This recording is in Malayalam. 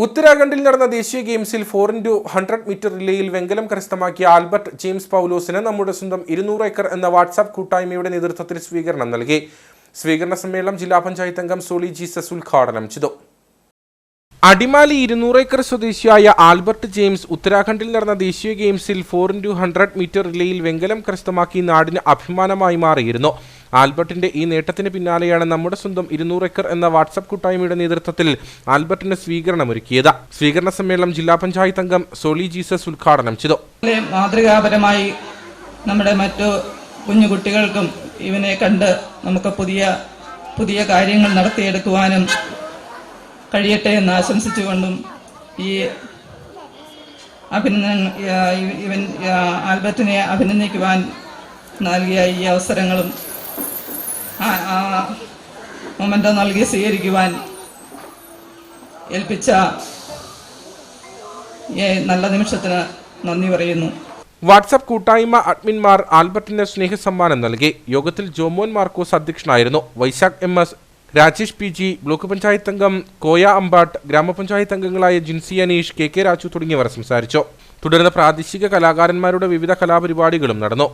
ഉത്തരാഖണ്ഡിൽ നടന്ന ദേശീയ ഗെയിംസിൽ 4x100 മീറ്റർ റിലേയിൽ വെങ്കലം കരസ്ഥമാക്കിയ ആൽബർട്ട് ജെയിംസ് പൗലോസിന് നമ്മുടെ സ്വന്തം 200 ഏക്കർ എന്ന വാട്സാപ്പ് കൂട്ടായ്മയുടെ നേതൃത്വത്തിൽ സ്വീകരണം നൽകി. സ്വീകരണ സമ്മേളനം ജില്ലാ പഞ്ചായത്ത് അംഗം സോളി ജീസസ് ഉദ്ഘാടനം ചെയ്തു. അടിമാലി 200 ഏക്കർ സ്വദേശിയായ ആൽബർട്ട് ജെയിംസ് ഉത്തരാഖണ്ഡിൽ നടന്ന ദേശീയ ഗെയിംസിൽ 4x100 മീറ്റർ റിലേയിൽ വെങ്കലം കരസ്ഥമാക്കി നാടിന് അഭിമാനമായി മാറിയിരുന്നു. ആൽബർട്ടിന്റെ ഈ നേട്ടത്തിന് പിന്നാലെയാണ് നമ്മുടെ സ്വന്തം 200 ഏക്കർ എന്ന വാട്സാപ്പ് കൂട്ടായ്മയുടെ നേതൃത്വത്തിൽ ആൽബർട്ടിന് സ്വീകരണമൊരുക്കിയത്. സ്വീകരണ സമ്മേളനം ജില്ലാ പഞ്ചായത്ത് അംഗം സോളി ജീസസ് ഉദ്ഘാടനം ചെയ്തു. മാതൃകാപരമായി നമ്മുടെ മറ്റു കുഞ്ഞുകുട്ടികൾക്കും ഇവനെ കണ്ട് നമുക്ക് പുതിയ കാര്യങ്ങൾ നടത്തിയെടുക്കുവാനും കഴിയട്ടെ എന്ന് ആശംസിച്ചുകൊണ്ടും ഈ ആൽബർട്ടിനെ അഭിനന്ദിക്കുവാൻ നൽകിയ ഈ അവസരങ്ങളും മൊമെന്റോ നൽകി സ്വീകരിക്കുവാൻ ഏൽപ്പിച്ച നല്ല നിമിഷത്തിന് നന്ദി പറയുന്നു. വാട്സാപ്പ് കൂട്ടായ്മ അഡ്മിൻമാർ ആൽബർട്ടിന് സ്നേഹസമ്മാനം നൽകി. യോഗത്തിൽ ജോമോൻ മാർക്കോസ് അധ്യക്ഷനായിരുന്നു. Vaishakh MS, Rajesh PG, block panchayat അംഗം കോയ അമ്പാട്ട്, ഗ്രാമപഞ്ചായത്ത് അംഗങ്ങളായ ജിൻസി അനീഷ്, KK രാജു തുടങ്ങിയവർ സംസാരിച്ചു. തുടർന്ന് പ്രാദേശിക കലാകാരന്മാരുടെ വിവിധ കലാപരിപാടികളും നടന്നു.